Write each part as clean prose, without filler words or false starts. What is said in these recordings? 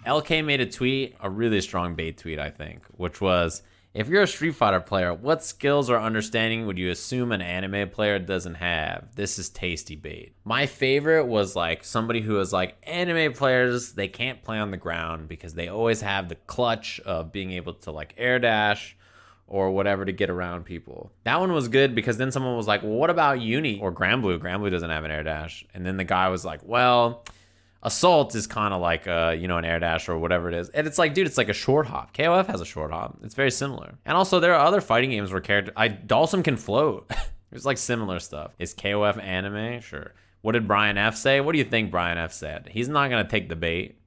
LK made a tweet, a really strong bait tweet, I think, which was, if you're a Street Fighter player, what skills or understanding would you assume an anime player doesn't have? This is tasty bait. My favorite was like somebody who was like, anime players, they can't play on the ground because they always have the clutch of being able to like air dash or whatever to get around people. That one was good because then someone was like, well, what about Uni or Granblue? Granblue doesn't have an air dash. And then the guy was like, well, Assault is kind of like an air dash or whatever it is. And it's like, dude, it's like a short hop. KOF has a short hop. It's very similar. And also there are other fighting games where Dhalsim can float. There's like similar stuff. Is KOF anime? Sure. What did Brian F say? What do you think Brian F said? He's not going to take the bait,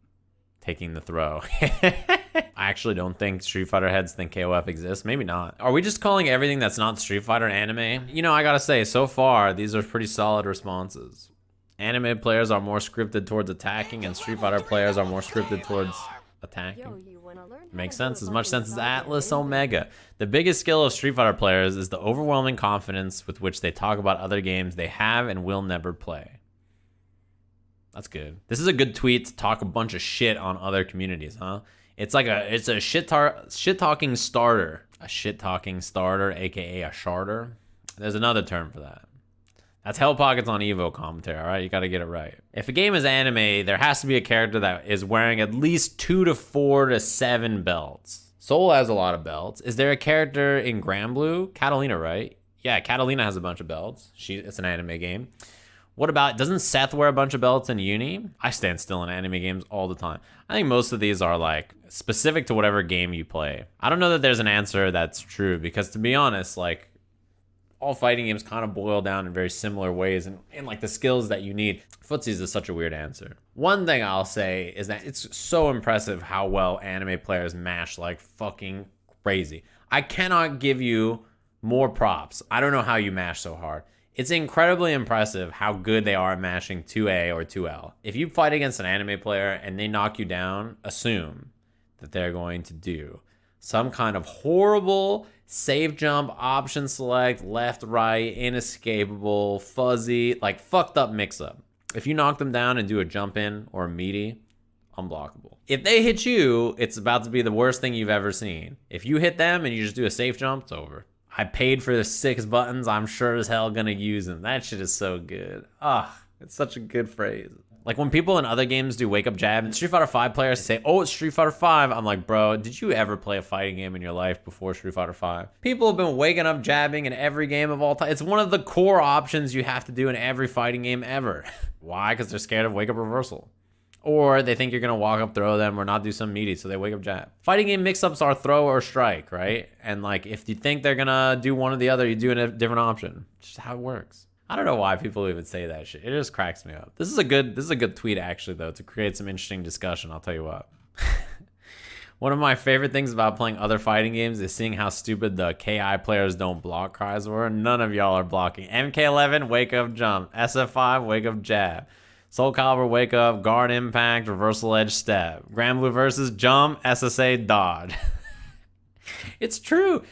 taking the throw. I actually don't think Street Fighter heads think KOF exists. Maybe not. Are we just calling everything that's not Street Fighter anime? You know, I gotta say, so far, these are pretty solid responses. Anime players are more scripted towards attacking, and Street Fighter players are more scripted towards attacking. Makes sense. As much sense as Atlas Omega. The biggest skill of Street Fighter players is the overwhelming confidence with which they talk about other games they have and will never play. That's good. This is a good tweet to talk a bunch of shit on other communities, huh? It's a shit-talking starter. A shit-talking starter, aka a sharder. There's another term for that. That's Hell Pockets on Evo commentary, all right? You gotta get it right. If a game is anime, there has to be a character that is wearing at least 2 to 4 to 7 belts. Soul has a lot of belts. Is there a character in Granblue? Catalina, right? Yeah, Catalina has a bunch of belts. It's an anime game. What about, doesn't Seth wear a bunch of belts in Uni? I stand still in anime games all the time. I think most of these are like specific to whatever game you play. I don't know that there's an answer that's true because, to be honest, like, all fighting games kind of boil down in very similar ways and like the skills that you need. Footsies is such a weird answer. One thing I'll say is that it's so impressive how well anime players mash like fucking crazy. I cannot give you more props. I don't know how you mash so hard. It's incredibly impressive how good they are at mashing 2A or 2L. If you fight against an anime player and they knock you down, assume that they're going to do some kind of horrible save jump, option select, left, right, inescapable, fuzzy, like fucked up mix up. If you knock them down and do a jump in or a meaty, unblockable. If they hit you, it's about to be the worst thing you've ever seen. If you hit them and you just do a safe jump, it's over. I paid for the 6 buttons. I'm sure as hell gonna use them. That shit is so good. It's such a good phrase. Like when people in other games do wake up jab and Street Fighter 5 players say, oh, it's Street Fighter 5. I'm like, bro, did you ever play a fighting game in your life before Street Fighter 5? People have been waking up jabbing in every game of all time. It's one of the core options you have to do in every fighting game ever. Why? Because they're scared of wake up reversal. Or they think you're going to walk up, throw them, or not do some meaty, so they wake up jab. Fighting game mix-ups are throw or strike, right? And like, if you think they're going to do one or the other, you do a different option. It's just how it works. I don't know why people even say that shit. It just cracks me up. This is a good tweet, actually, though, to create some interesting discussion. I'll tell you what. One of my favorite things about playing other fighting games is seeing how stupid the KI players don't block cries were. None of y'all are blocking. MK11, wake up, jump. SF5, wake up, jab. Soul Calibur, wake up, guard impact, reversal edge step. Granblue versus jump, SSA dodge. It's true.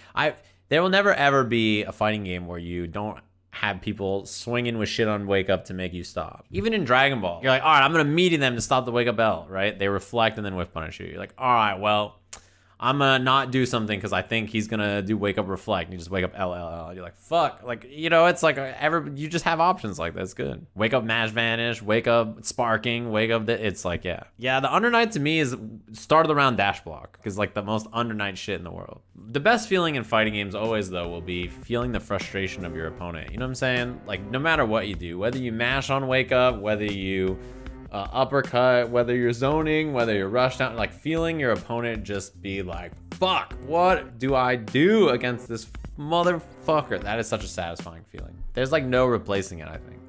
There will never ever be a fighting game where you don't have people swinging with shit on wake up to make you stop. Even in Dragon Ball, you're like, all right, I'm gonna meaty them to stop the wake up L, right? They reflect and then whiff punish you. You're like, all right, well, I'm gonna not do something because I think he's gonna do wake up reflect. And you just wake up LLL. You're like, fuck. Like, you know, it's like you just have options like that. It's good. Wake up mash vanish, wake up sparking, wake up it's like, yeah. Yeah, the Undernight to me is start of the round dash block because like the most Undernight shit in the world. The best feeling in fighting games always though will be feeling the frustration of your opponent. You know what I'm saying? Like no matter what you do, whether you mash on wake up, whether you uppercut, whether you're zoning, whether you're rushed out, like feeling your opponent just be like, fuck, what do I do against this motherfucker? That is such a satisfying feeling. There's like no replacing it, I think.